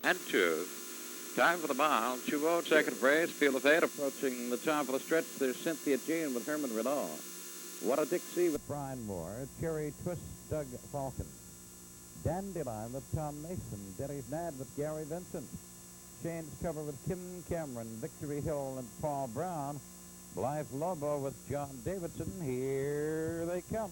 and 2. Time for the mile. 2-0, second race. Field of 8 approaching the top of the stretch. There's Cynthia Jean with Herman Renault. What a Dixie with Brian Moore. Cherry Twist, Doug Falcon. Dandelion with Tom Mason. Denny's Nad with Gary Vincent. Shane's Cover with Kim Cameron. Victory Hill and Paul Brown. Blythe Lobo with John Davidson. Here they come.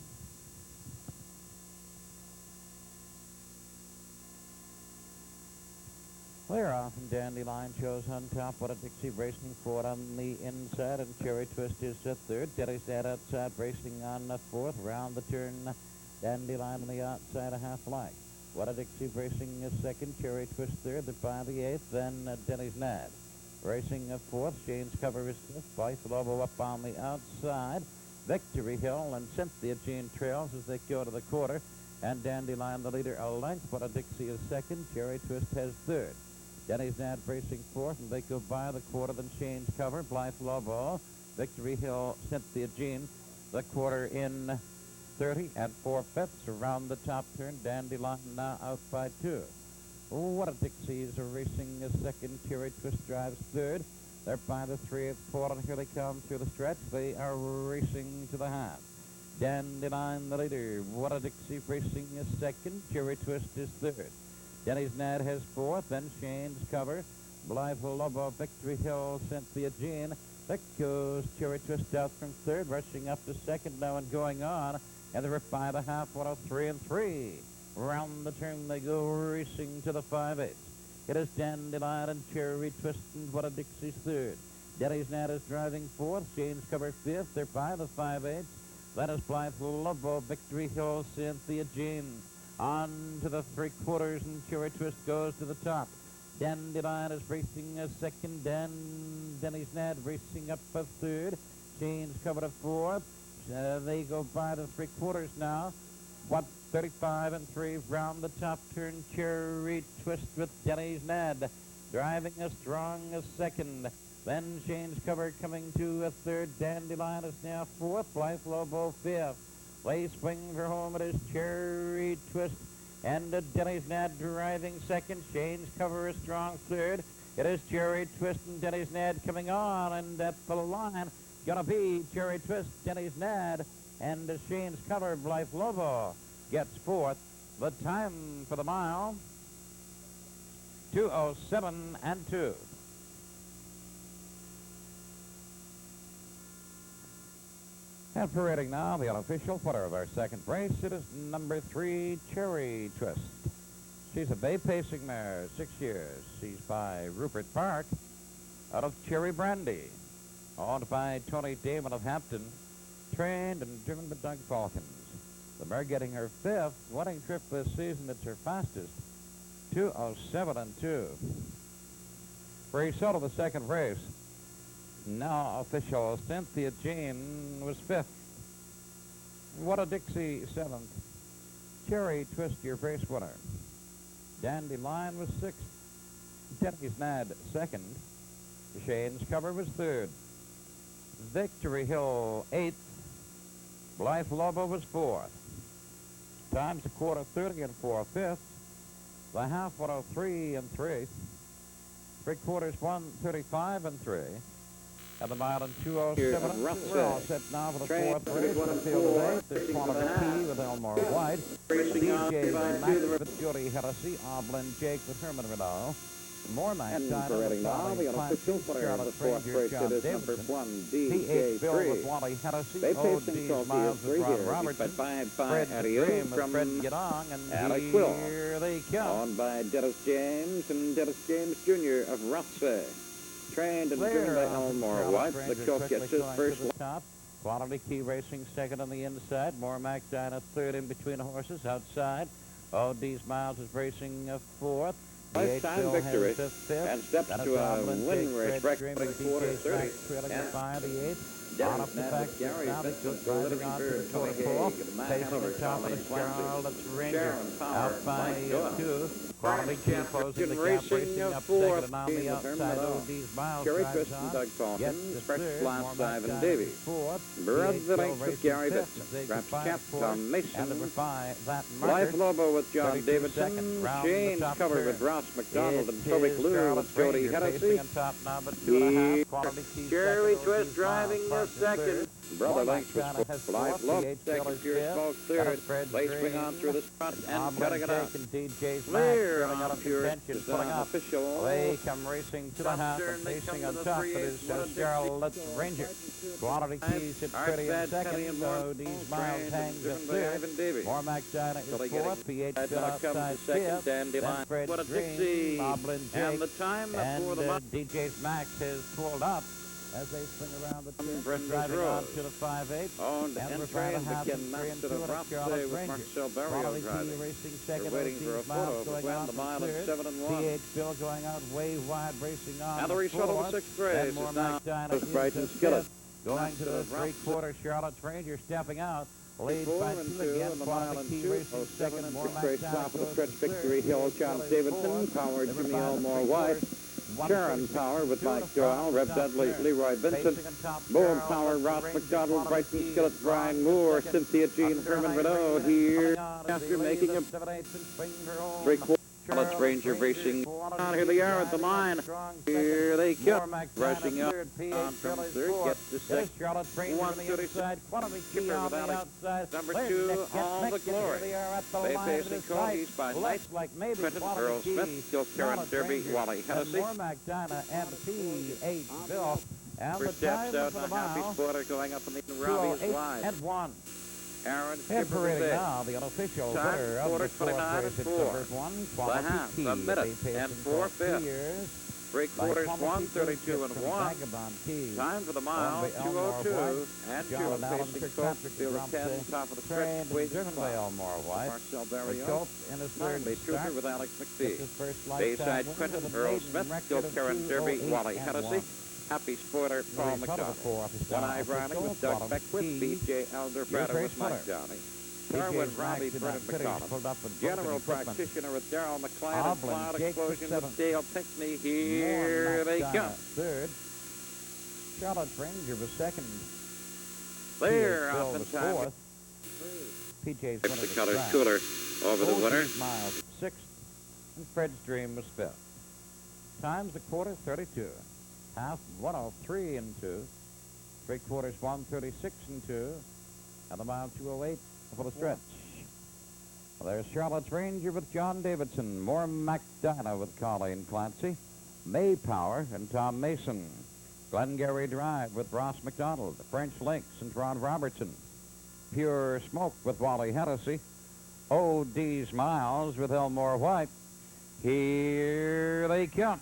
Clear off, and Dandelion shows on top. What a Dixie racing forward on the inside, and Cherry Twist is at third. Denny's Dad outside racing on the fourth. Round the turn, Dandelion on the outside, a half length. What a Dixie racing is second. Cherry Twist third. By the eighth, then Denny's Nad racing fourth. Shane's Cover is fifth. Blythe Lobo up on the outside. Victory Hill and Cynthia Jean trails as they go to the quarter, and Dandelion the leader a length. What a Dixie is second. Cherry Twist has third. Denny's Nad racing fourth, and they go by the quarter. Then Shane's Cover, Blythe Lobo, Victory Hill, Cynthia Jean, the quarter in 30 and 4/5 around the top turn. Dandelion now out by 2. What a Dixie is racing second. Cherry Twist drives third. They're by the 3/8 quarter, and here they come through the stretch. They are racing to the half. Dandelion the leader. What a Dixie racing second. Cherry Twist is third. Denny's Nad has fourth, then Shane's Cover, Blythe Lobo, Victory Hill, Cynthia Jean. There goes Cherry Twist out from third, rushing up to second now and going on. And they're by the half, 103 and 3. Round the turn they go, racing to the 5/8. It is Dandelion and Cherry Twist, and What a Dixie's third. Denny's Nad is driving fourth, Shane's Cover fifth. They're by the 5/8. That is Blythe Lobo, Victory Hill, Cynthia Jean. On to the 3/4, and Cherry Twist goes to the top. Dandelion is racing a second. Denny's Nad racing up a third. Shane's Cover to fourth. They go by the 3/4 now. 35 and 3 round the top turn. Cherry Twist with Denny's Nad driving a strong second. Then Shane's Cover coming to a third. Dandelion is now fourth. Blythe Lobo fifth. They swing for home. It is Cherry Twist and Denny's Nad driving second. Shane's Cover is strong third. It is Cherry Twist and Denny's Nad coming on, and at the line gonna be Cherry Twist, Denny's Nad, and Shane's Cover. Blythe Lobo gets fourth. The time for the mile, 2:07 and 2. And parading now, the unofficial footer of our second race, it is number 3, Cherry Twist. She's a bay pacing mare, 6 years. She's by Rupert Park out of Cherry Brandy, owned by Tony Damon of Hampton, trained and driven by Doug Falcons. The mare getting her 5th winning trip this season. It's her fastest, 2:07 and 2. Result of the second race. Now official, Cynthia Jean was 5th. What a Dixie 7th. Cherry Twist, your race winner. Dandelion was 6th. Denny's Nad 2nd. Shane's Cover was 3rd. Victory Hill 8th. Blythe Lobo was 4th. Times a quarter 30 and 4/5. The half 103 and 3. 3/4 135 and 3. And the mile in 2:07. We're all set now for the 4th race in the field of 8. There's Quantum Key with Elmore White. DJ Max with Jody Hennessy. Oblin Jake with Herman Renault. More Max Diner with Dolly Clancy. Charlotte Stranger, John Davidson. P.H. Bill with Wally Hennessy. O.D. Miles with Ron Robertson. Fred Dream with Fred Gedong. And here they come. Owned by Dennis James and Dennis James Jr. of Rothsay. Trained and driven by Elmore White. The coach gets his first top. Quality Key Racing second on the inside. Mormac Dinah third in between the horses outside. O.D. Miles is racing fourth. Lifetime victory and steps to a win race. Fred Dream and DJ Frank trailing by the 8th. On up the back, now the good driving on to the quarter pole. Facing the top of the Charlotte's Ranger. Out by 2. Quality Key closing the gap, racing up second, and on the outside, O.D.'s Miles Cherry drives Twist and on. Doug Gets Thornton, to Fresh third, Blast, more Ivan Mac Davies. fourth. Brother Bill Length with racing Gary fifth, Bitson, they Raps combine Cap, fourth, Tom and Mason, number 5, that Life marker. Lobo with John 32 Davidson, seconds, round the Shane's top covered turn. with Ross McDonald, and It Toby is Glue Charlotte's with Jody Ranger Hennessy. pacing on top now, but 2.5. Quality Key Cherry second, Twist O.D.'s driving Miles the Park in second. third. Brother More Length Mac was has Life fourth, Lobo, the 8 second, Village Pure fifth. Smoke Got third. a spread Late swing on green. through the front and Oblin cutting it out. Jake and DJ's Clear Max filling out on of Pure contention, pulling up. official. They come racing to the half Turn, and they facing come on to the top. 3/8. It is What a Charlotte's Ranger. Quality Keys hit Art pretty in Bad, Penny, second. and O.D.'s Miles hangs at driven by third. Ivan Davies. More Mac Dinah is So they fourth. getting- P.H. Bill Now comes outside the second, fifth. Dandelion. Then Fred What a Green, Dixie. Oblin And Jake, the time and before the DJ's Max has pulled up as they swing around the turn. Brenda's Driving Road. on to the 5/8. owned And and we're trained about a half the and Ken 3 and Master 2 of at Rock Charlotte's Day with Ranger. Marcel Barrio Quality Key driving. racing They're second. waiting for a O.D.'s Miles photo going of out the in mile at third. 7-1. P.H. Bill going out way wide, racing on Now the the reshuttle to fourth. sixth race Then is more now Mac Dinah with Brighton into Skillet. fifth. Going to the Master of Rock. three-quarter, Charlotte's Ranger stepping out. Lead 4 by and 2 2 again. and the mile Quality and Key 2. racing 07 second. and More 6 Mac race Dinah top of the goes stretch to Victory third. Hill, P.H. John Bill is Davidson, fourth. powered Number Jimmy 5 Elmore three-quarters. White. Sharon Power with Mike Doyle, Reb Dudley, Leroy Vincent, Bowen Power, Ross McDonald, Brighton Skillet, Brian Moore, Cynthia Jean, Herman Renault here after making a three-quarter. Let's Ranger Racing. Here they are at the line. Here they come. Rushing up on from third. Gets to second. 136. Skipper with Alex. Number 2, All the Glory. Bay facing Cole East by Knight. Quentin Earl Smith. Kills Karen Derby. Wally Hennessy. More Mac Dinah and P.H. Bill. And the First steps time out for on the a happy mile. spotter going up and leading Robbie is wide. And 1. Aaron And Skipper parading was now, the unofficial Time, winner of quarter the fourth 29 race and at 4. Silver's 1, The Quality half, Key. a minute, They paced and in 4 for fifths. 2 years. 3 quarters, By 132 and from 1. Vagabond Key. Time for the mile, Owned by Elmore 202 White. and 2. John Allen Facing Kirkpatrick Colt, field of 10, Rumsey, top of the stretch, trained and waiting driven by spot. Elmore White. Marcel The Barrio, Colt in his third Finally start. Trooper with Alex Gets McPhee. his first Bayside lifetime Quentin, win with a Earl maiden Smith, record Gil of Karen Derby, 2:08 Wally and Hennessy. 1. Happy Sporter, Paul McDonald. One-Eye Riley with Doug Beckwith, B.J. Alderbrado with Mike Downey. Darwin Robbie, Bernard McConnell. General Practitioner with Darrell McLeod. And Cloud Explosion with Dale Pinckney. Here they come. Third. Charlotte's Ranger was second. They're Bill off in was time. fourth. PJ's winner The was color Brown. cooler over the winner. Miles sixth, and Fred's Dream was fifth. Times the quarter 32, half 103 and 2, three quarters 136 and 2, and the mile 208 for the stretch. Well, there's Charlotte's Ranger with John Davidson, more Mac Dinah with Colleen Clancy, May Power and Tom Mason, Glengarry Drive with Ross McDonald, French Lynx and Ron Robertson, Pure Smoke with Wally Hennessy, O.D.'s Miles with Elmore White. Here they come.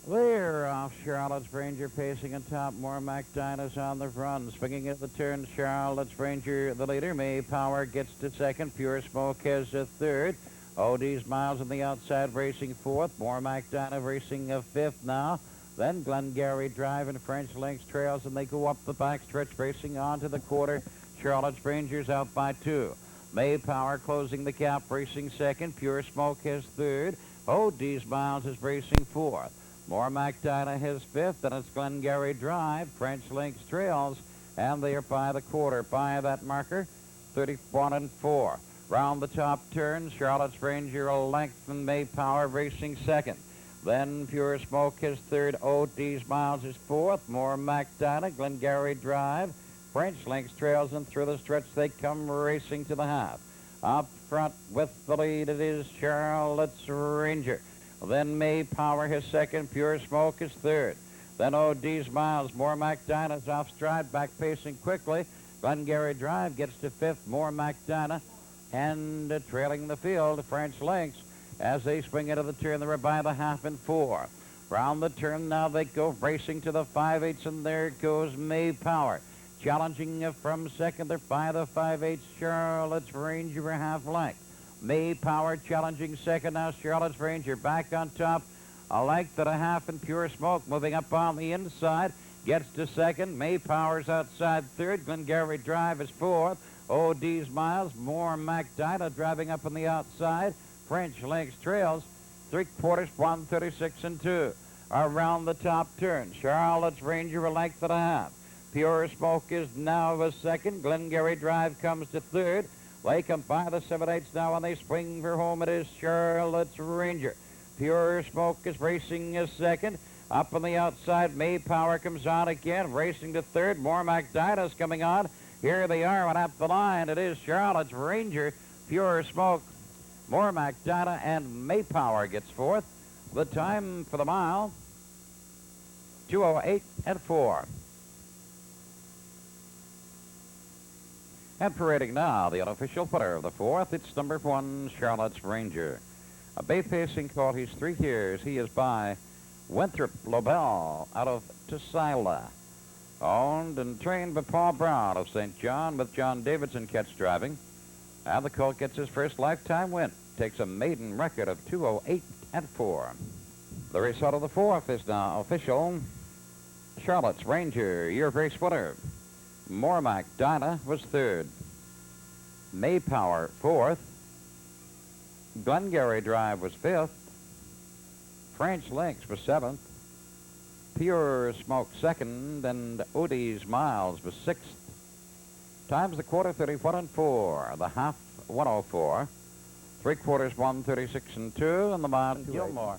They're off. Charlotte's Ranger pacing atop. More Mac Dinah's on the run. Swinging at the turn. Charlotte's Ranger, the leader. May Power gets to second. Pure Smoke has a third. O.D.'s Miles on the outside racing fourth. More Mac Dinah racing a fifth now. Then Glengarry Drive and French Lynx trails, and they go up the backstretch racing on to the quarter. Charlotte's Ranger's out by 2. May Power closing the gap racing second. Pure Smoke has third. O.D.'s Miles is racing fourth. More Mac Dinah has fifth, and it's Glengarry Drive. French Lynx trails, and they are by the quarter. By that marker, 31 and 4. Round the top turn, Charlotte's Ranger a length, and May Power racing second. Then Pure Smoke is third. O.D.'s Miles is fourth. More Mac Dinah, Glengarry Drive. French Lynx trails, and through the stretch they come racing to the half. Up front with the lead, it is Charlotte's Ranger. Then May Power his second. Pure Smoke is third. Then O.D.'s Miles. More Mac Dinah's off stride, back pacing quickly. Glengarry Drive gets to fifth. More Mac Dinah. And trailing the field, French Lynx. As they swing into the turn, they're by the half and 4. Round the turn now they go racing to the 5/8, and there goes May Power. Challenging from second, they're by the 5/8. Charlotte's Ranger a half length. May Power challenging second. Now Charlotte's Ranger back on top. A length and a half in Pure Smoke moving up on the inside. Gets to second. May Power's outside third. Glengarry Drive is fourth. OD's Miles. More MacDina driving up on the outside. French Links trails. 3/4, 136 and 2. Around the top turn. Charlotte's Ranger a length and a half. Pure Smoke is now a second. Glengarry Drive comes to third. They come by the 7/8 now and they swing for home. It is Charlotte's Ranger. Pure Smoke is racing a second. Up on the outside, May Power comes on again, racing to third. More MacDina's coming on. Here they are, and at the line, it is Charlotte's Ranger, Pure Smoke, More MacDina, and May Power gets fourth. The time for the mile, 2:08 and 4. And parading now, the unofficial putter of the fourth, it's number 1, Charlotte's Ranger. A bay pacing colt, he's 3 years. He is by Winthrop Lobel out of Tusila. Owned and trained by Paul Brown of St. John with John Davidson catch driving. And the colt gets his first lifetime win. Takes a maiden record of 2:08 and 4. The result of the fourth is now official. Charlotte's Ranger, your race winner. More MacDina was third. May Power fourth. Glengarry Drive was fifth. French Links was seventh. Pure Smoke second, and Odie's Miles was sixth. Times the quarter 31 and 4. The half 104. 3/4 136 and 2, and the mile Gilmore.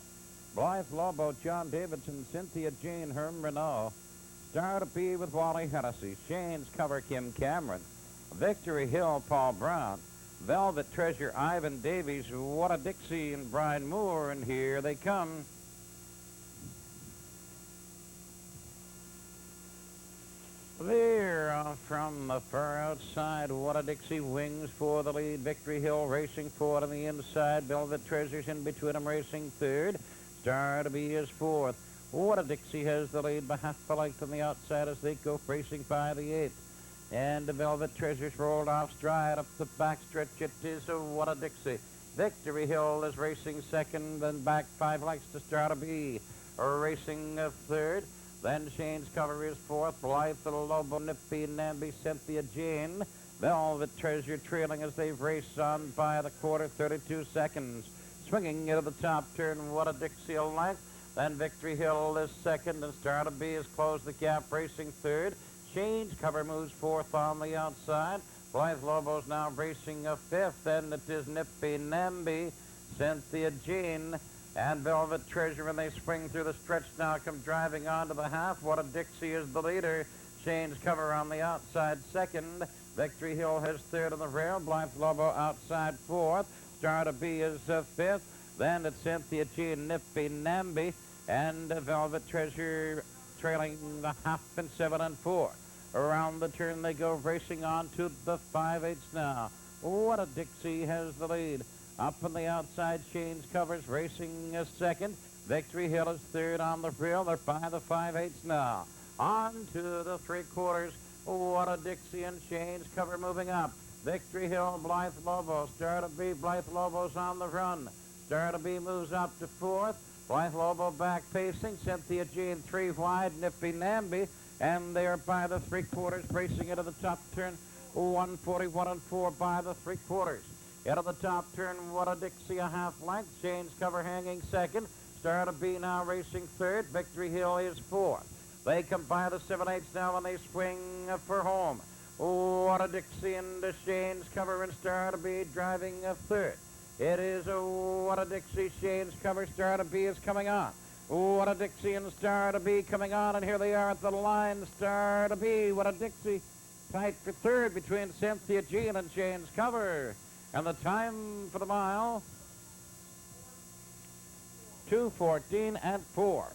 Blythe Lobo, John Davidson, Cynthia Jean, Herm Renault. Star to Be with Wally Hennessy. Shane's Cover, Kim Cameron. Victory Hill, Paul Brown. Velvet Treasure, Ivan Davies. What a Dixie, and Brian Moore, and here they come. There from the far outside, What a Dixie wings for the lead. Victory Hill racing forward on the inside. Velvet Treasure's in between them racing third. Star to Be is fourth. What a Dixie has the lead by half a length on the outside as they go racing by the 8th. And the Velvet Treasure's rolled off stride up the backstretch. It is a What a Dixie. Victory Hill is racing second, then back 5 lengths to Star to Be. Racing third. Then Shane's Cover is fourth. Blythe, Lobo, Nippy, Namby, Cynthia Jane. Velvet Treasure trailing as they've raced on by the quarter, 32 seconds. Swinging into the top turn, What a Dixie a length. Then Victory Hill is second, and Star to Be has closed the gap, racing third. Shane's Cover moves fourth on the outside. Blythe Lobo's now racing a fifth, and it is Nippy, Namby, Cynthia Jean, and Velvet Treasure, and they swing through the stretch now, come driving onto the half. What a Dixie is the leader. Shane's Cover on the outside second. Victory Hill has third on the rail. Blythe Lobo outside fourth. Star to Be is fifth. Then it's Cynthia Jean, Nippy, Namby, and Velvet Treasure trailing the half in 7 and 4. Around the turn they go, racing on to the 5/8 now. What a Dixie has the lead. Up on the outside, Shane's Covers racing a second. Victory Hill is third on the rail. They're by the 5/8 now. On to the 3/4. What a Dixie, and Shane's Cover moving up. Victory Hill, Blythe Lobo. Star to Be, Blythe Lobo's on the run. Star to Be moves up to fourth. Blythe Lobo back pacing. Cynthia Jean 3 wide. Nippy Namby. And they are by the 3/4, racing into the top turn. 141 and 4 by the 3/4. Into the top turn, What a Dixie a half length. Shane's Cover hanging second. Star to Be now racing third. Victory Hill is fourth. They come by the 7/8 now and they swing for home. What a Dixie and Shane's Cover and Star to Be driving a third. It is a What a Dixie, Shane's Cover, Star to Be is coming on. What a Dixie and Star to Be coming on, and here they are at the line. Star to Be, What a Dixie, tight for third between Cynthia Jean and Shane's Cover. And the time for the mile, 2:14 and 4.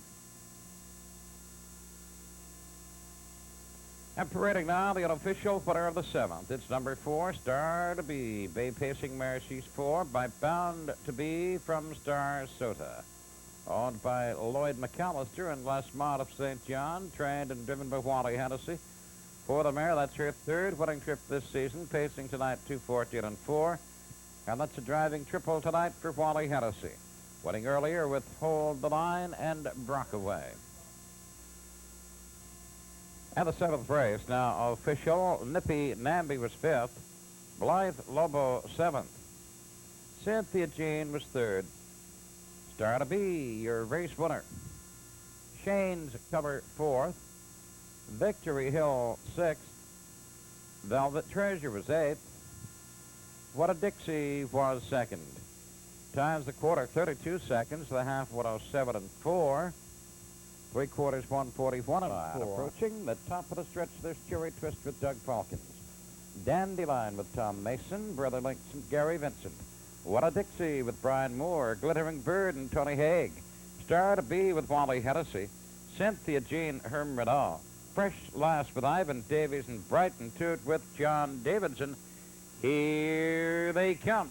And parading now, the unofficial putter of the 7th. It's number 4, Star to Be. Bay pacing mare, she's 4, by Bound to Be from Star Sota. Owned by Lloyd McAllister and Les Mott of St. John, trained and driven by Wally Hennessy. For the mare, that's her third winning trip this season, pacing tonight 2:14 and 4. And that's a driving triple tonight for Wally Hennessy. Winning earlier with Hold the Line and Brockaway. And the 7th race, now official. Nippy Namby was 5th. Blythe Lobo 7th. Cynthia Jean was 3rd. Star to Be, your race winner. Shane's Cover 4th. Victory Hill 6th. Velvet Treasure was 8th. What a Dixie was 2nd. Times the quarter 32 seconds, the half 107 and 4. 3/4 141 and 4. Approaching the top of the stretch, there's Cherry Twist with Doug Falkins. Dandelion with Tom Mason, Brother Links and Gary Vincent. What a Dixie with Brian Moore, Glittering Bird and Tony Haig. Star to Be with Wally Hennessy. Cynthia Jean Herm Renault. Fresh Last with Ivan Davies and Brighton Toot with John Davidson. Here they come.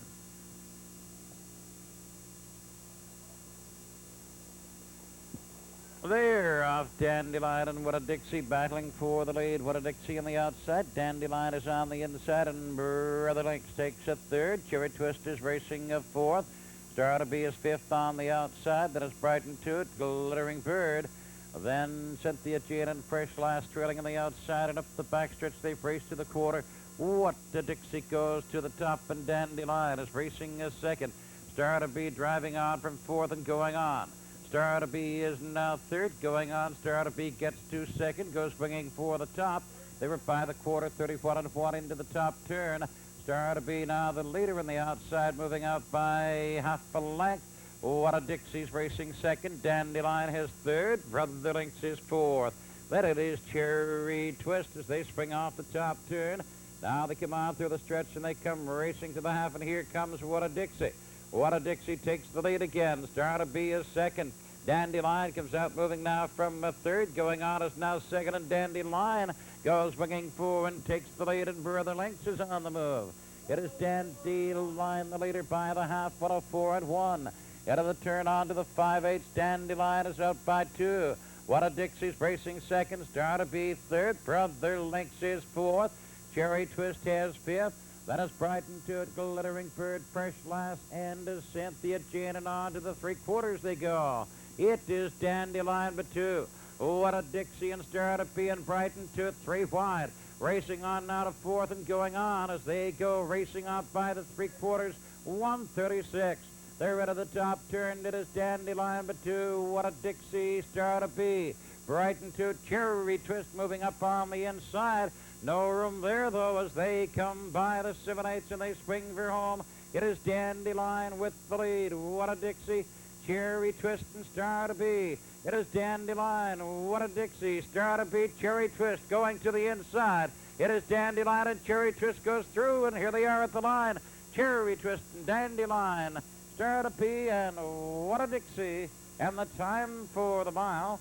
There off Dandelion and What a Dixie battling for the lead. What a Dixie on the outside. Dandelion is on the inside and Brother Links takes a 3rd. Cherry Twist is racing a 4th. Star to Be is 5th on the outside. Then it's Brighton Toot, Glittering Bird. Then Cynthia Jean and Fresh Last trailing on the outside, and up the backstretch they've raced to the quarter. What a Dixie goes to the top, and Dandelion is racing a 2nd. Star to Be driving on from 4th and going on. Star to Be is now 3rd, going on. Star to Be gets to 2nd, goes swinging for the top. They were by the quarter, 31 and 1 into the top turn. Star to Be now the leader in the outside, moving out by half a length. What a Dixie's racing 2nd. Dandelion his 3rd. Brother Links is 4th. Then it is Cherry Twist as they spring off the top turn. Now they come on through the stretch and they come racing to the half, and here comes What a Dixie. What a Dixie takes the lead again. Star to Be is 2nd. Dandelion comes out moving now from 3rd. Going on is now 2nd, and Dandelion goes swinging forward and takes the lead, and Brother Links is on the move. It is Dandelion the leader by the half, 104 and 1. Out of the turn on to the 5/8. Dandelion is out by 2. What a Dixie's racing 2nd. Star to Be 3rd. Brother Links is 4th. Cherry Twist has 5th. Then is Brighton Toot, Glittering Bird, Fresh Last, and Cynthia Jean, and on to the 3/4 they go. It is Dandelion by 2. What a Dixie and Star to Be and Brighton Toot 3 wide. Racing on now to 4th and going on as they go racing out by the 3/4, 136. They're into the top turn. It is Dandelion by 2. What a Dixie, Star to Be. Brighton Toot, Cherry Twist moving up on the inside. No room there, though, as they come by the 7/8 and they swing for home. It is Dandelion with the lead. What a Dixie, Cherry Twist, and Star to Be. It is Dandelion. What a Dixie, Star to Be, Cherry Twist going to the inside. It is Dandelion and Cherry Twist goes through, and here they are at the line. Cherry Twist and Dandelion. Star to Be and What a Dixie, and the time for the mile,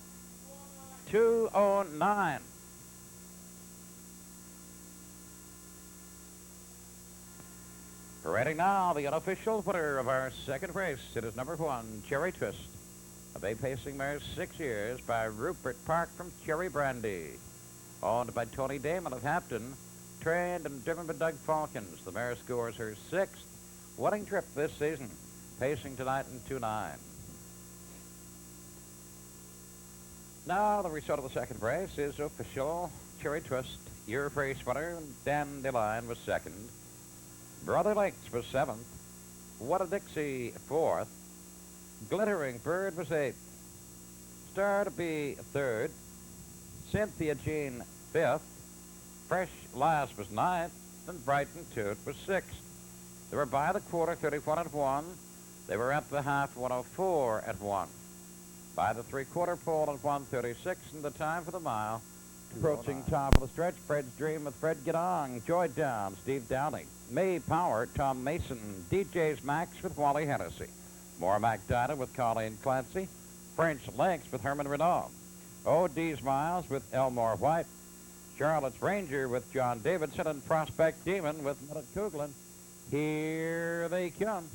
2:09. Parading now, the unofficial winner of our 2nd race. It is number 1, Cherry Twist. A bay pacing mare, 6 years, by Rupert Park from Cherry Brandy. Owned by Tony Damon of Hampton. Trained and driven by Doug Falkins. The mare scores her 6th winning trip this season. Pacing tonight in 2:09. Now the result of the 2nd race is official. Cherry Twist, your race winner. Dandelion was 2nd. Brother Links was 7th. What a Dixie 4th. Glittering Bird was 8th. Star to Be 3rd. Cynthia Jean 5th. Fresh Last was 9th. And Brighton Toot was 6th. They were by the quarter, 31 and 1. They were at the half, 104 at 1. By the 3/4 pole at 136, and the time for the mile. Approaching top of the stretch, Fred's Dream with Fred Gedong, Joy Down, Steve Downing, May Power, Tom Mason, DJ's Max with Wally Hennessy, More Mac Dinah with Colleen Clancy, French Links with Herman Renault, O.D.'s Miles with Elmore White, Charlotte's Ranger with John Davidson, and Prospect Demon with Muddy Coughlan. Here they come.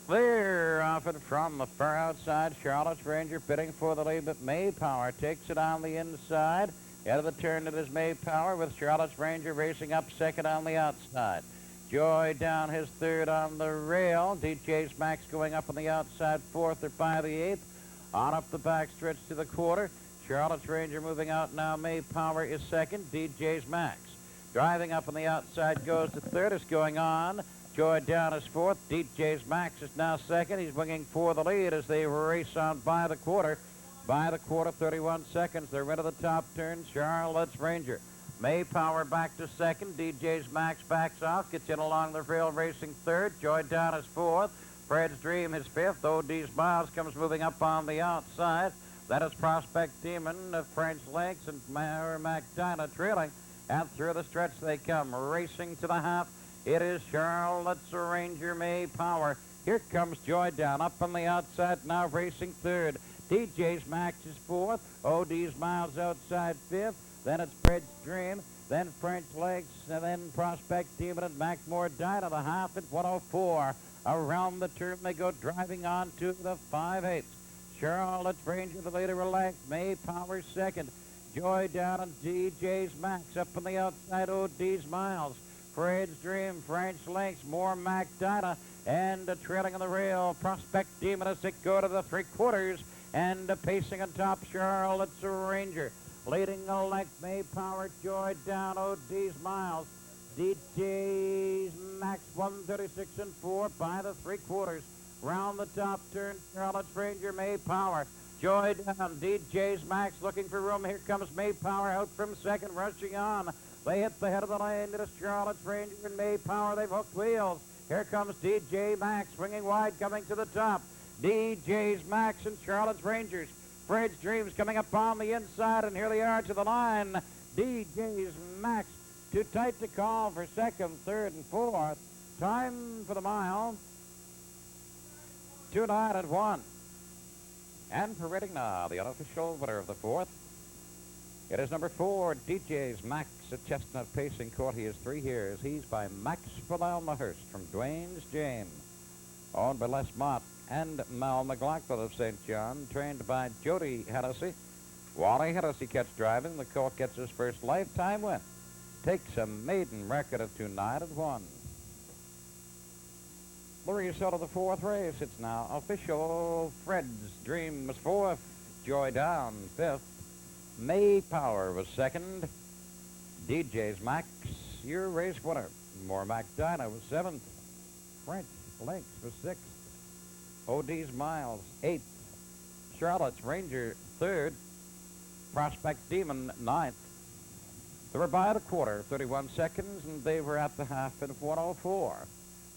They're off it from the far outside. Charlotte's Ranger bidding for the lead, but May Power takes it on the inside. Out of the turn, it is May Power with Charlotte's Ranger racing up second on the outside. Joy down his third on the rail. DJ's Max going up on the outside fourth or by the eighth. On up the back stretch to the quarter. Charlotte's Ranger moving out now. May Power is second. DJ's Max. Driving up on the outside goes to third. Is going on. Joy down is fourth. DJ's Max is now second. He's winging for the lead as they race on by the quarter. By the quarter, 31 seconds. They're into the top turn. Charlotte's Ranger. May Power back to second. DJ's Max backs off. Gets in along the rail racing third. Joy down is fourth. Fred's Dream is fifth. OD's Miles comes moving up on the outside. That is Prospect Demon of French Lakes and Merrimack Dinah trailing. And through the stretch they come. Racing to the half. It is Charlotte's Ranger. May Power. Here comes Joy down up on the outside. Now racing third. DJ's Max is fourth. OD's Miles outside fifth. Then it's Fred's Dream. Then French Lakes. And then Prospect Demon and Macmore Dinah. The half at 104. Around the turn they go driving on to the 5/8. Charlotte's Ranger, the leader, relaxed. May Power second. Joy down and DJ's Max up on the outside. OD's Miles. Fred's Dream, French Lakes, more Mac Dinah, and trailing on the rail. Prospect Demon as they go to the three-quarters. And pacing on top, Charlotte's Ranger. Leading a length, May Power, Joy down, OD's Miles. DJ's Max, 136 and 4 by the three-quarters. Round the top turn, Charlotte's Ranger, May Power. Joy down, DJ's Max looking for room. Here comes May Power out from second, rushing on. They hit the head of the lane. It is Charlotte's Ranger and May Power. They've hooked wheels. Here comes DJ Max, swinging wide, coming to the top. DJ's Max and Charlotte's Rangers. Fred's Dreams coming up on the inside, and here they are to the line. DJ's Max, too tight to call for second, third, and fourth. Time for the mile, 2:09.1. And for Reading now, the unofficial winner of the fourth. It is number 4, DJ's Max at Chestnut Pacing Court. He is 3 years. He's by Max Falalmahurst from Dwayne's James. Owned by Les Mott and Mal McLaughlin of St. John, trained by Jody Hennessy. Wally Hennessy gets driving. The colt gets his first lifetime win. Takes a maiden record of 2:09.1. The result of the fourth race. It's now official. Fred's Dream was fourth. Joy down fifth. May Power was second. DJ's Max, your race winner. Mac Dinah was seventh. French Lakes was sixth. OD's Miles, eighth. Charlotte's Ranger, third. Prospect Demon, ninth. They were by the quarter, 31 seconds, and they were at the half at 104.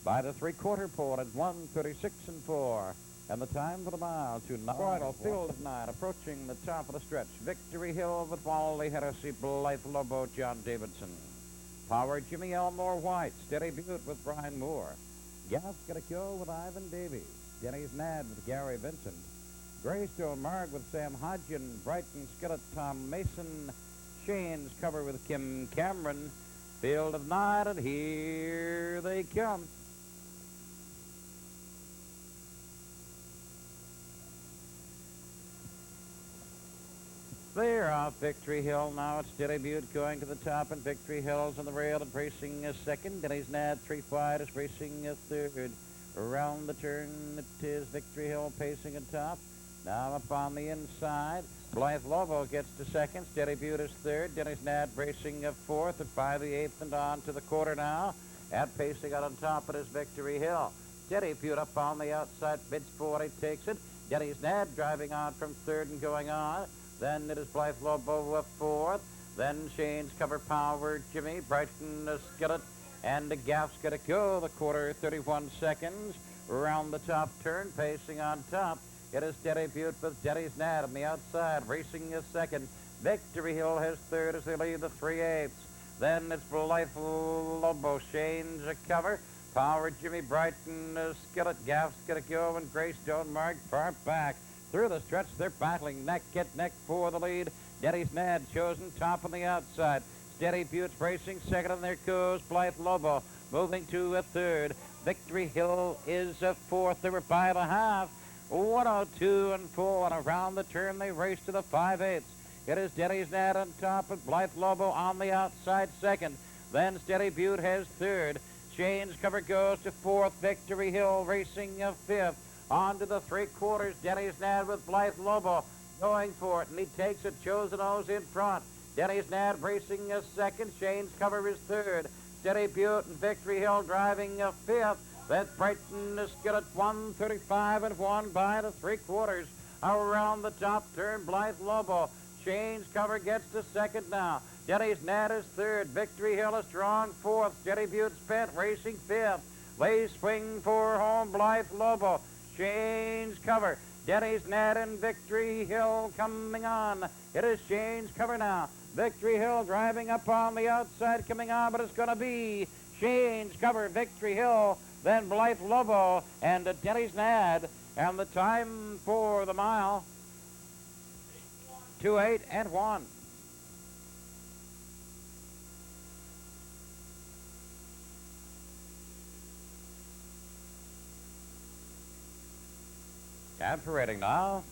By the three-quarter pole at 136 and 4. And the time for the mile, 2:09. Bridal field of 9, approaching the top of the stretch. Victory Hill with Wally Hennessy, Blythe Lobo, John Davidson. Power, Jimmy Elmore White. Steady Butte with Brian Moore. Gas Gotta Go with Ivan Davies. Denny's Nad with Gary Vincent. Greystone Marg with Sam Hodgin. Brighton Skillet, Tom Mason. Shane's Cover with Kim Cameron. Field of 9, and here they come. They're off Victory Hill now. It's Steady Butte going to the top, and Victory Hill's on the rail and racing a second. Denny's Nad 3 wide is racing a third. Around the turn, it is Victory Hill pacing at top. Now up on the inside. Blythe Lobo gets to second. Steady Butte is third. Denny's Nad racing a fourth and by the eighth and on to the quarter now. And pacing out on top, it is Victory Hill. Steady Butte up on the outside. Mid-40 takes it. Denny's Nad driving on from third and going on. Then it is Blythe Lobo a fourth. Then Shane's Cover Power, Jimmy, Brighton Skillet, and the Gaff's Gotta Go. The quarter, 31 seconds. Around the top turn, pacing on top. It is Steady Butte with Denny's Nad on the outside, racing a second. Victory Hill has third as they lead the 3/8. Then it's Blythe Lobo, Shane's Cover. Power, Jimmy, Brighton Skillet, Gaff's Gotta Go, and Greystone Mark far back. Through the stretch, they're battling neck at neck for the lead. Denny's Nad chosen top on the outside. Steady Butte's racing second, and there goes Blythe Lobo, moving to a third. Victory Hill is a fourth. They were by the half. 102 and 4, and around the turn they race to the 5/8. It is Denny's Nat on top and Blythe Lobo on the outside second. Then Steady Butte has third. Change Cover goes to fourth. Victory Hill racing fifth. On to the three-quarters. Denny's Nat with Blythe Lobo going for it, and he takes it. Chosen O's in front. Denny's Nat racing second. Change Cover is third. Steady Butte and Victory Hill driving fifth. That's Brighton Skillet 135 and 1 by the three-quarters. Around the top turn, Blythe Lobo. Change Cover gets to second now. Denny's Nat is third. Victory Hill is strong fourth. Steady Butte Spent racing fifth. Lay swing for home, Blythe Lobo. Change Cover. Denny's Nat and Victory Hill coming on. It is Change Cover now. Victory Hill driving up on the outside coming on, but it's going to be Change Cover, Victory Hill, then Blythe Lobo and Denny's Nat. And the time for the mile, 2:08 and 1. And for rating now,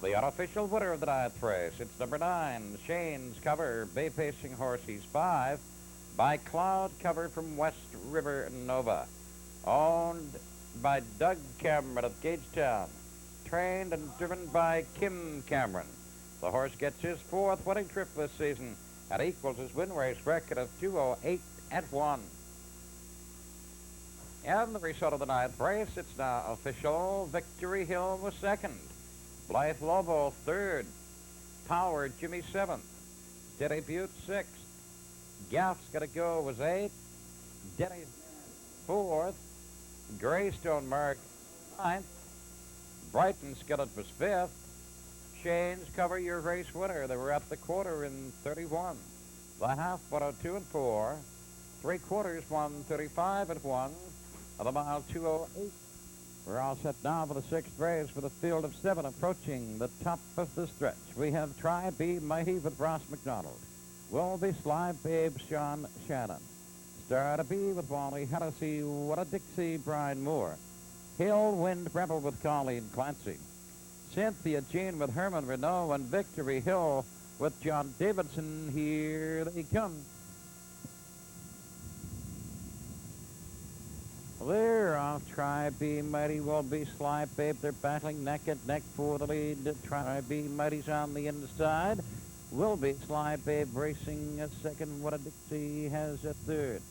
the unofficial winner of the 9th race. It's number 9, Shane's Cover, Bay Pacing horse. He's 5 by Cloud Cover from West River Nova. Owned by Doug Cameron of Gagetown. Trained and driven by Kim Cameron. The horse gets his 4th winning trip this season and equals his win race record of 2:08 and 1. And the result of the 9th race, it's now official. Victory Hill was second. Blythe Lobo third. Power Jimmy 7th. Steady Butte 6th. Gaff's Gotta Go was 8th. Denny's 4th. Greystone Mark 9th. Brighton Skillet was 5th. Shane's Cover, your race winner. They were at the quarter in 31. The half 102 and 4. Three-quarters 135 and 1. The mile 2:08. We're all set now for the 6th race for the field of 7 approaching the top of the stretch. We have Try Be Mighty with Ross McDonald. Will Be Sly Babe Sean Shannon. Star to Be with Wally Hennessy. What a Dixie Brian Moore. Hill Wind Rebel with Colleen Clancy. Cynthia Jean with Herman Renault and Victory Hill with John Davidson. Here they come. They're off. Try Be Mighty, Will Be Sly Babe. They're battling neck and neck for the lead. Try Be Mighty's on the inside. Will Be Sly Babe racing a second. What a Dixie has a third.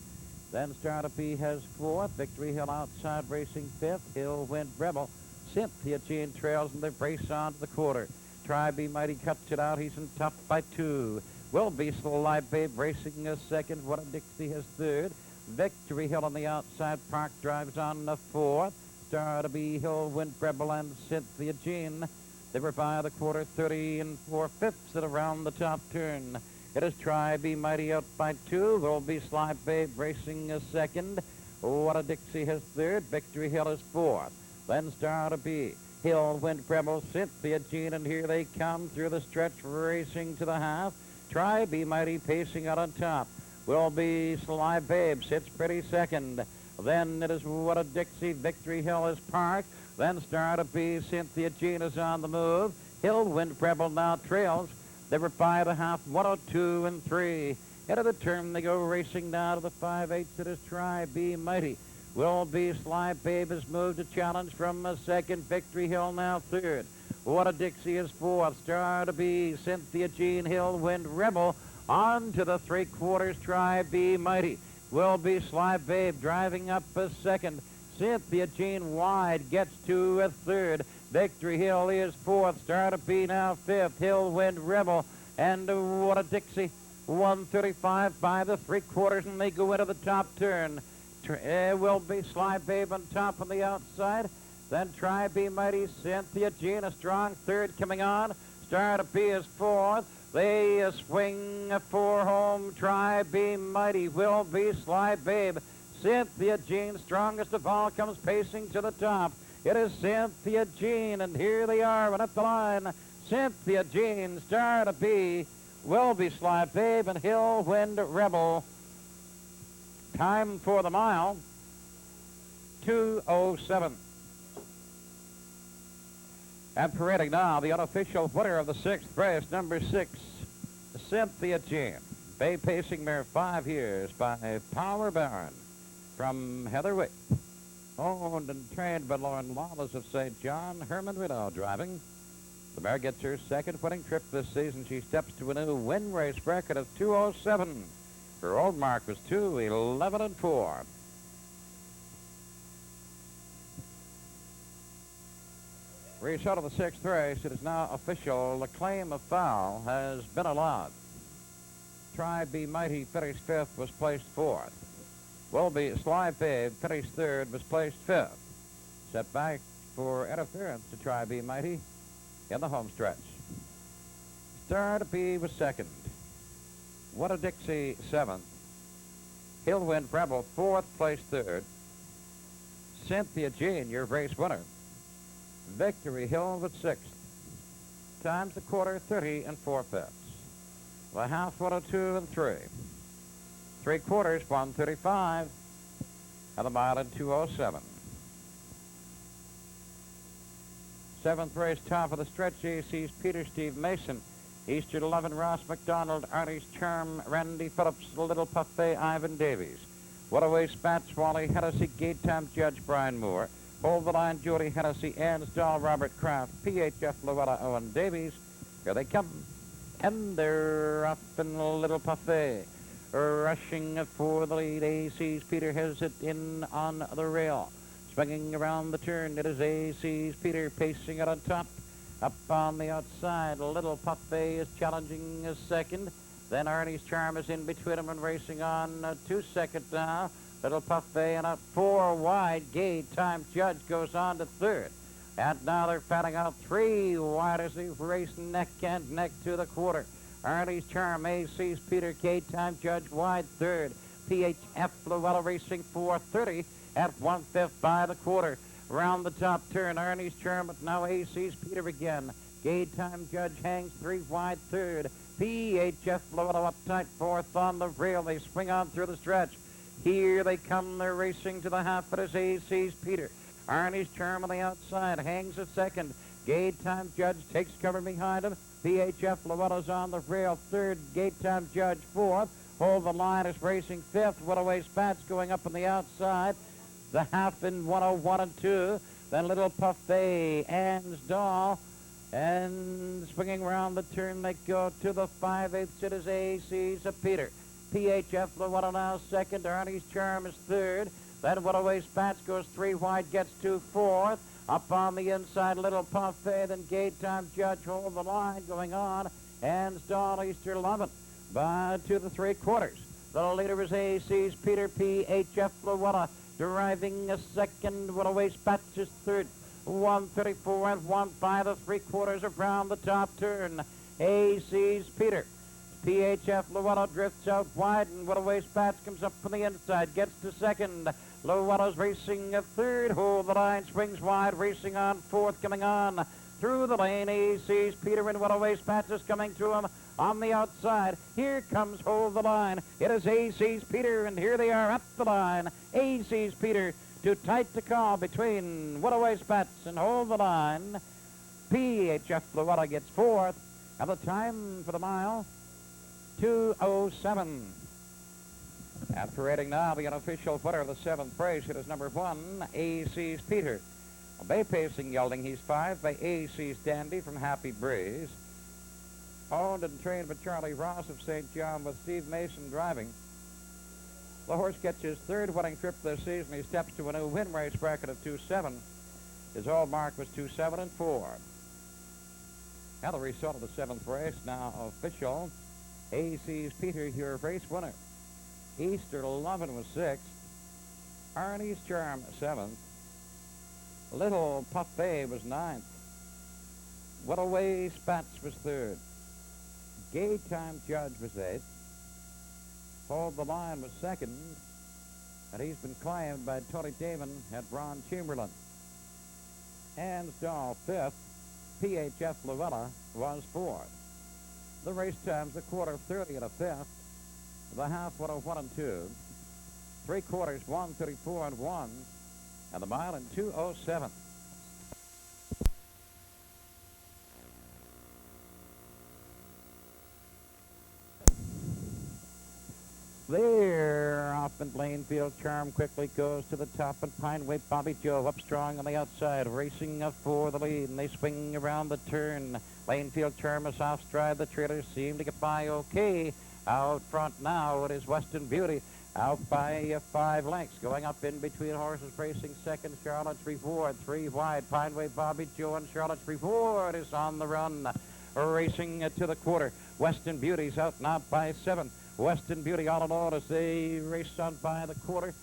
Then Star to Be has 4th. Victory Hill outside racing 5th. Hill Wind Rebel. Cynthia Jean trails and they race on to the quarter. Try Be Mighty cuts it out. He's in top by 2. Will Be Sly Babe racing a second. What a Dixie has third. Victory Hill on the outside. Park drives on the 4th. Star to Be, Hill Wind Rebel and Cynthia Jean. They were by the quarter 30 and 4/5 at around the top turn. It is Try Be Mighty out by 2. Will Be Sly Babe racing a second. What a Dixie has third. Victory Hill is 4th. Then Star to Be, Hill Wind Rebel, Cynthia Jean, and here they come through the stretch racing to the half. Try Be Mighty pacing out on top. Will Be Sly Babe sits pretty second. Then it is What a Dixie. Victory Hill is parked. Then Star to Be, Cynthia Jean is on the move. Hill Wind Rebel now trails. They were by the half, 102 and 3. Into the turn they go racing now to the 5/8. It is Try Be Mighty. Will Be Sly Babe has moved a challenge from a second. Victory Hill now third. What a Dixie is 4th. Star to Be, Cynthia Jean, Hill Wind Rebel. On to the three-quarters. Try Be Mighty. Will Be Sly Babe driving up a second. Cynthia Jean wide gets to a third. Victory Hill is 4th. Star to Be now 5th. Hill Wind Rebel and What a Dixie. 135 by the three-quarters, and they go into the top turn. Will Be Sly Babe on top on the outside. Then Try Be Mighty. Cynthia Jean a strong third coming on. Star to Be is 4th. They swing for home. Try Be Mighty. Will Be Sly Babe. Cynthia Jean, strongest of all, comes pacing to the top. It is Cynthia Jean, and here they are, and up the line. Cynthia Jean, Star to Be, Will Be Sly Babe, and Hill Wind Rebel. Time for the mile, 2:07. And parading now, the unofficial winner of the 6th race, number 6, Cynthia Jean. Bay pacing mare 5 years by Power Baron from Heatherwick. Owned and trained by Lauren Lawless of St. John. Herman Rideau driving. The mare gets her 2nd winning trip this season. She steps to a new win race record of 2:07. Her old mark was 2:11-4. Result of the 6th race. It is now official. The claim of foul has been allowed. Try Be Mighty finished 5th, was placed 4th. Will Be Sly Babe finished 3rd, was placed 5th. Set back for interference to Try Be Mighty in the home stretch. Star to Be was 2nd. What a Dixie 7th. Hill Wind Rebel 4th, placed 3rd. Cynthia Jean, your race winner. Victory Hill was 6th. Times the quarter 30 4/5. The half 102 3. 3/4 135. And the mile in 2:07. 7th race, top of the stretch. AC's Peter Steve Mason. Eastern 11, Ross McDonald, Artie's Charm, Randy Phillips, Little Puffet, Ivan Davies. What away Spats, Wally Hennessy, Gate Time Judge Brian Moore. Hold the line, Jody Hennessy, Ann's Doll, Robert Kraft, PHF Luella, Owen Davies. Here they come. And they're off in Little Puffet. Rushing for the lead. AC's Peter has it in on the rail. Swinging around the turn, it is AC's Peter pacing it on top. Up on the outside, Little Puffet is challenging a 2nd. Then Arnie's Charm is in between them and racing on 2 seconds now. Little Puffet and out 4 wide. Gay Time Judge goes on to 3rd. And now they're fanning out 3 wide as they race neck and neck to the quarter. Arnie's Charm, AC's Peter, Gay Time Judge wide 3rd. PHF Luella racing 4:30 at 1/5 by the quarter. Round the top turn, Arnie's Charm, but now AC's Peter again. Gay Time Judge hangs 3 wide 3rd. PHF Luella up tight 4th on the rail. They swing on through the stretch. Here they come. They're racing to the half. It is AC's Peter. Arnie's Charm on the outside hangs a 2nd. Gay Time Judge takes cover behind him. PHF Luella's on the rail 3rd. Gay Time Judge 4th. Hold the line is racing 5th. What-away Spats going up on the outside. The half in 1:01 2. Then Little Puffet, Ann's Doll, and swinging around the turn they go to the 5/8. It is AC's Peter. PHF Luella now 2nd. Arnie's Charm is 3rd. Then What-away Spats goes 3 wide, gets to 4th. Up on the inside, Little Puffet, then Gay Time Judge hold the line going on. Ann's Doll, Easter 11 by 2 3/4. The leader is AC's Peter. PHF Luella driving a 2nd. What-away Spats is 3rd. 1:34 and 1 by the 3/4 around the top turn. AC's Peter. PHF Luella drifts out wide, and What-away Spats comes up from the inside, gets to 2nd. Luella's racing a 3rd. Hold the line, swings wide, racing on 4th, coming on through the lane. AC's Peter, and What-away Spats is coming to him on the outside. Here comes Hold the Line. It is AC's Peter, and here they are up the line. AC's Peter, too tight to call between What-away Spats and Hold the Line. PHF Luella gets 4th, and the time for the mile, 2:07. And parading now, the unofficial winner of the 7th race. It is number 1, AC's Peter. Bay pacing gelding, he's 5 by AC's Dandy from Happy Breeze. Owned and trained by Charlie Ross of St. John with Steve Mason driving. The horse gets his 3rd winning trip this season. He steps to a new win race bracket of 2:07. His old mark was 2:07-4. Now the result of the 7th race, now official. AC's Peter, your race winner. Easter 11 was 6th. Arnie's Charm 7th. Little Puffet was 9th. What-away Spats was 3rd. Gay Time Judge was 8th. Hold the Line was 2nd. And he's been claimed by Tony Damon at Ron Chamberlain. Ann's Doll 5th. PHF Luella was 4th. The race times, the quarter 30 and a 5th. The half 1:01 2. 3/4 1:34 and 1. And the mile in 2:07. there. Off in Plainfield Charm quickly goes to the top, and Pineway Bobby Joe up strong on the outside, racing for the lead, and they swing around the turn. Plainfield Charm is off stride. The trailers seem to get by okay. Out front now, it is Western Beauty. Out by 5 lengths, going up in between horses, racing second, Charlotte's Reward. 3 wide, Pineway Bobby Joe and Charlotte's Reward is on the run. Racing to the quarter. Western Beauty's out now by 7. Western Beauty all in all as they race on by the quarter.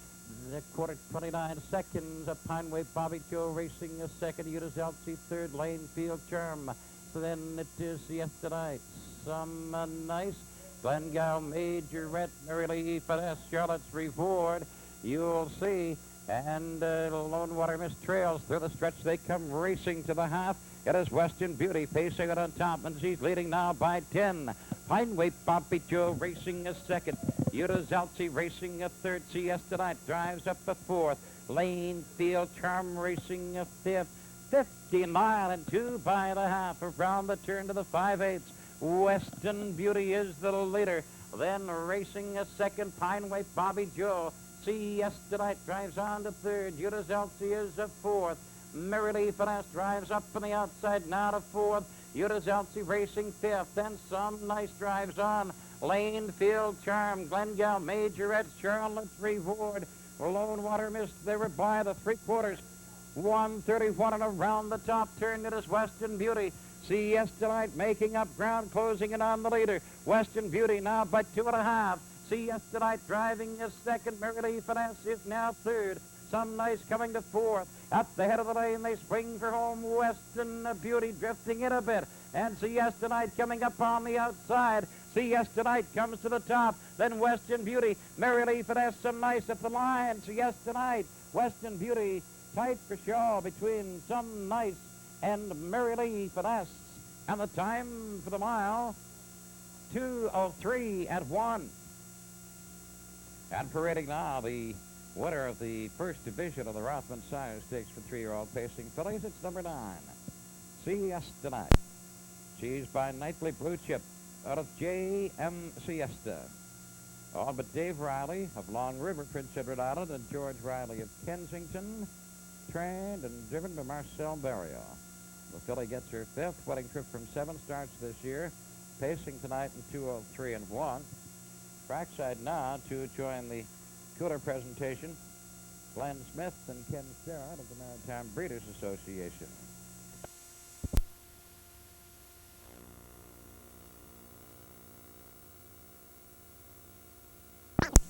The quarter 29 seconds. Pineway Bobby Joe racing a second. Utas Elsie third. Lanefield Charm. So then it is yesterday. Some nice. Glengale Majorette, Merrily Finesse, Charlotte's Reward, you'll see. And Lone Water Mist trails through the stretch. They come racing to the half. It is Western Beauty pacing it on top, and she's leading now by 10. Pineway Bobby Joe racing a second. Utas Elsie racing a third. Siesta Night drives up a fourth. Lanefield Charm racing a fifth. 59 and 2 by the half. Around the turn to the 5/8. Western Beauty is the leader. Then racing a second, Pineway Bobby Joe. Siesta Night drives on to third. Utas Elsie is a fourth. Merrily Finesse drives up on the outside now to fourth. Utas Elsie racing fifth. Then Some Nice drives on. Lanefield Charm, Glengale Majorette, Charlotte's Reward, Lone Water Mist. They were by the 3/4. 131 and around the top turn. It is Western Beauty. Siesta Night making up ground, closing in on the leader. Western Beauty now by 2.5. Siesta Night driving a second. Merrily Finesse is now third. Some Nice coming to fourth. At the head of the lane, they swing for home. Western Beauty drifting in a bit. And Siesta Night coming up on the outside. Siesta Night comes to the top. Then Western Beauty. Merrily Finesse, Some Nice at the line. Siesta Night. Western Beauty tight for show between Some Nice and Merrily Finesse. And the time for the mile, 2:03 at 1. And parading now, the winner of the first division of the Rothman Sires Stakes for 3-year-old pacing fillies. It's number 9, Siesta Night. She's by Nightly Blue Chip out of J.M. Siesta. All but Dave Riley of Long River, Prince Edward Island, and George Riley of Kensington, trained and driven by Marcel Barrio. The filly gets her 5th wedding trip from 7 starts this year, pacing tonight in 2:03 and 1. Trackside now to join the cooler presentation, Glenn Smith and Ken Starrett of the Maritime Breeders Association.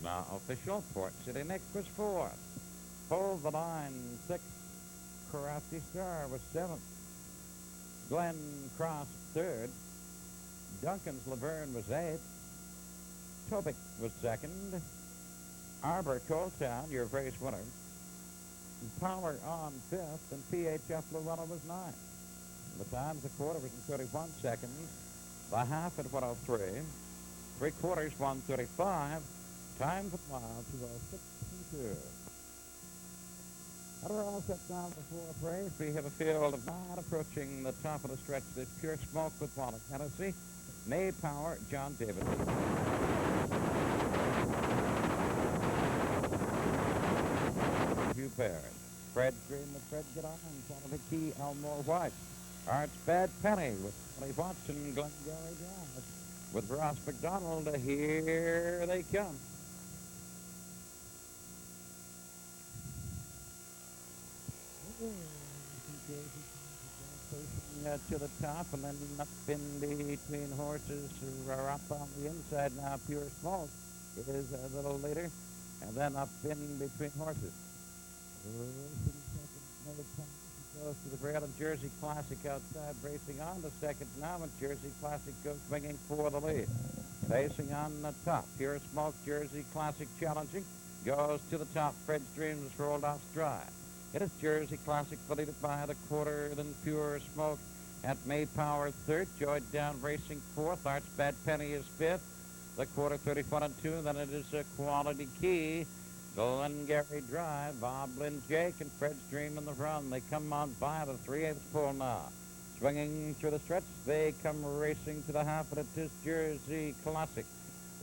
Now official, Port City Nick was 4th. Pulled the line 6th. Crafty Star was 7th. Glenn Cross 3rd. Duncan's Laverne was 8th. Topic was 2nd. Arbor Town, your race winner. Power on 5th, and PHF Loretta was 9th. The time of the quarter was in 31 seconds. The half at 1:03. 3/4, 1:35. Time for the mile, 2:06.2. And we're all set now for the 4th race. We have a field of 9 approaching the top of the stretch. There's Pure Smoke with Wallach Hennessy. May Power, John Davidson. Few pairs. Fred Dream with Fred Get On, Quality Key, Elmore White. Arts Bad Penny with Tony Watson, Glengarry Drive. With Ross McDonald, here they come. To the top, and then up in between horses who are up on the inside now. Pure Smoke is a little later, and then up in between horses. Goes to the Braille and Jersey Classic outside, racing on the second now, and Jersey Classic goes swinging for the lead. Facing on the top, Pure Smoke, Jersey Classic challenging, goes to the top. Fred's Dreams rolled off stride. It is Jersey Classic leaded by the quarter, then Pure Smoke at May Power 3rd. Joy Down racing 4th. Arts Bad Penny is 5th. The quarter 31 and 2. Then it is a Quality Key. Glengarry Drive, Bob Lynn Jake, and Fred's Dream in the run. They come on by the 3/8 pole now. Swinging through the stretch, they come racing to the half, and it is Jersey Classic.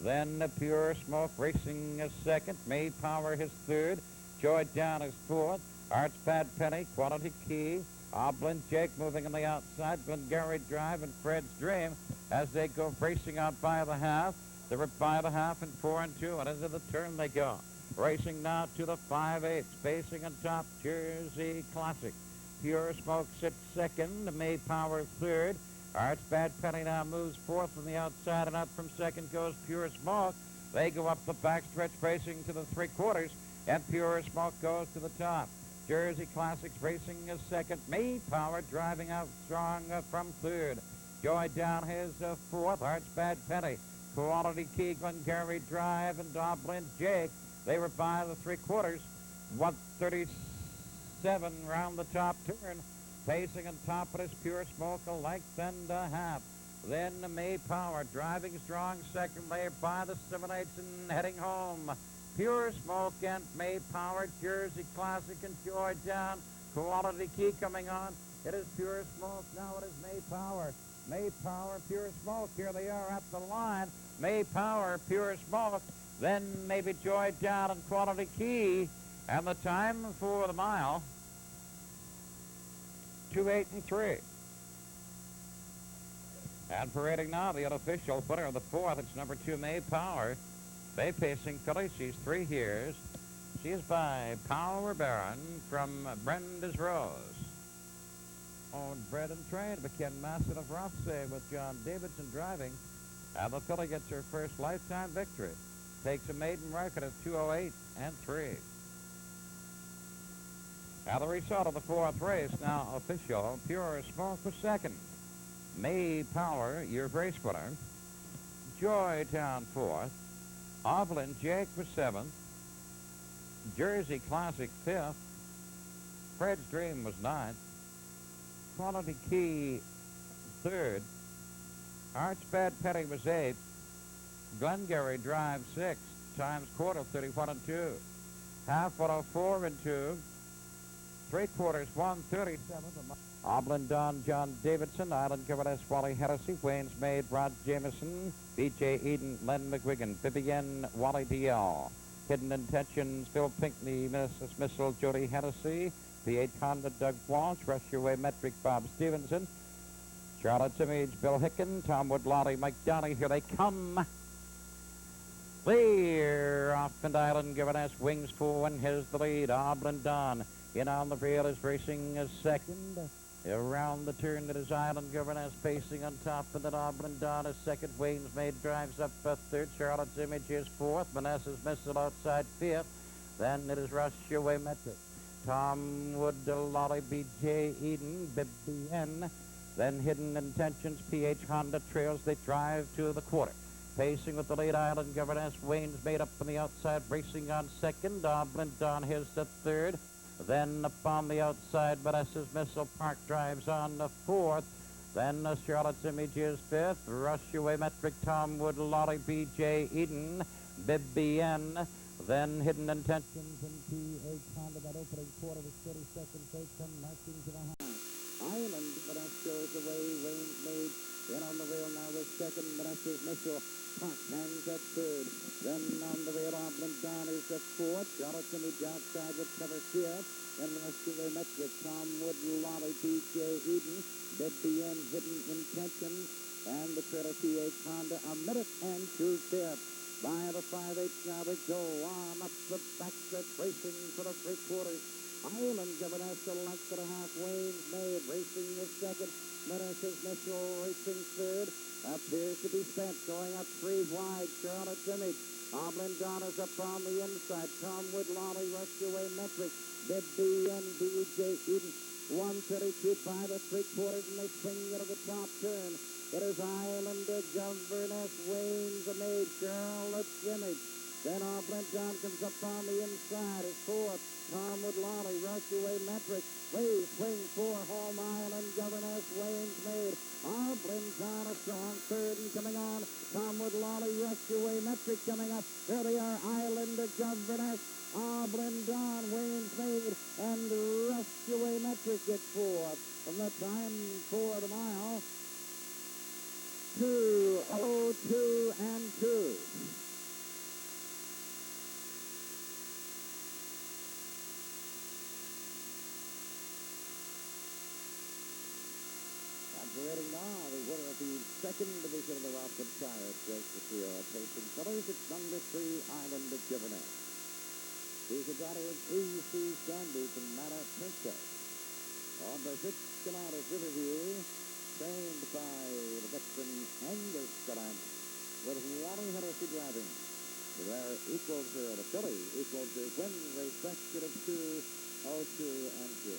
Then Pure Smoke racing is second. May Power his third. Joy Down is fourth. Arts Bad Penny, Quality Key. Oblin Jake moving on the outside. Glengarry Drive and Fred's Dream as they go racing out by the half. They're by the half and 4 and 2, and into the turn they go. Racing now to the 5/8, spacing on top, Jersey Classic. Pure Smoke sits second, May Power third. Arts Bad Penny now moves fourth from the outside, and up from second goes Pure Smoke. They go up the backstretch, racing to the 3/4, and Pure Smoke goes to the top. Jersey Classics racing is second. May Power driving out strong from third. Joy Down his fourth. Arts Bad Penny. Quality Key, Glengarry Drive, and Doblin Jake. They were by the 3/4. 137 round the top turn. Pacing on top of his Pure Smoke, a length and a half. Then May Power driving strong second. They're by the 7/8 and heading home. Pure Smoke and May Power, Jersey Classic and Joy Down. Quality Key coming on. It is Pure Smoke. Now it is May Power. May Power, Pure Smoke. Here they are at the line. May Power, Pure Smoke. Then maybe Joy Down and Quality Key. And the time for the mile, 2:08 and 3. And parading now, the unofficial winner of the fourth. It's number 2, May Power. Bay Pacing filly. She's 3 years. She is by Power Baron from Brenda's Rose. Owned, bred, and trained by Ken Massett of Rothsay with John Davidson driving. And the filly gets her first lifetime victory. Takes a maiden record of 2:08 and 3. Now the result of the fourth race, now official. Pure Smoke was second. May Power, your race winner. Joy Town fourth. Oblin Jake was seventh. Jersey Classic fifth. Fred's Dream was ninth. Quality Key third. Arts Bad Penny was eighth. Glengarry Drive sixth. Times quarter 31 and 2. Half 104 and 2. 3/4 137. Oblin Don John Davidson, Island Governess Wally Hennessy, Wayne's Maid Rod Jameson, B.J. Eden, Len McGuigan, Vivienne Wally D.L. Hidden Intentions, Phil Pinkney, Mrs. Missile, Jody Hennessy, P.8 Honda, Doug Walsh, Rush Your Way Metric, Bob Stevenson, Charlotte's Image, Bill Hicken, Tom Wood, Lottie, Mike Downey, here they come. Clear off and Island Governess, Wings 4, and here's the lead. Oblin Don in on the rail is racing as second. Around the turn that is Island Governess pacing on top, and then Oblin Don is second. Wayne's Maid drives up third. Charlotte's Image is fourth. Vanessa's Missile outside fifth. Then it is Rush Your Way Metric. Tom Wood, Lolly, B.J. Eden, Bibian. Then Hidden Intentions, P.H. Honda trails. They drive to the quarter. Pacing with the late Island Governess. Wayne's Maid up on the outside, racing on second. Oblin Don his at third. Then up on the outside, Vanessa's Missile Park drives on the fourth. Then Charlotte's Image is fifth. Rush Your Way Metric, Tom Wood, Lolly, B.J. Eden, Bibian. Then Hidden Intentions and P.H. Honda. That opening quarter was 30 seconds. They come marching to the half. Island Vanessa goes away. Wayne's Maid in on the rail now with second. Vanessa's Missile Park hangs at third. Then on the rail, Oblin Don is at fourth. Charlotte's Image outside with cover fifth. And Rush Your Way Metric, Tom Wood, Lolly, B.J. Eden, Bibian, Hidden Intentions, and the trailer P.H. Honda, a minute and 2/5. By the 5/8 now they go on up the backstretch, racing for the 3/4. Island Governess a length and a half. Wayne's Maid racing is second. Vanessa's Missile racing third. Appears to be spent, going up 3 wide. Charlotte's Image. Oblin Don is up on the inside. Tom Wood, Lolly, Rush Your Way Metric. Bibian, B.J. Eden. 132 by the 3/4, and they swing into the top turn. It is Island Governess, Wayne's Maid, Charlotte's Image. Then Oblin Don comes up on the inside as fourth. Tom Wood, Lolly, Rush Your Way Metric. Wave swing for home. Island Governess, Wayne's Maid. Oblin Don a strong third and coming on. Tom Wood, Lolly, Rush Your Way Metric coming up. There they are, Island Governess, Oblin Don, Wayne's Maid, and Rush Your Way Metric at fourth. From the time for the mile, 2, 0-2 and 2. Operating now, the winner of the second division of the Rothman Tire Stakes this year, facing colors, it's number 3, Island of Givernet. He's a daughter of 3C Sandy from Mata Princess. On the 6th Gannett Riverview, trained by the veteran Angus Gallant, with Wally Hennessy driving. The rare equals her, the filly equals her win race record of 2, 0-2 and 2.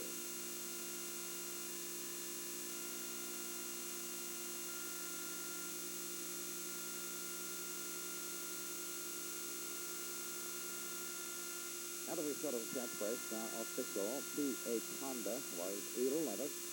Now that we sort of catch first, now official P.H. Honda was 11th.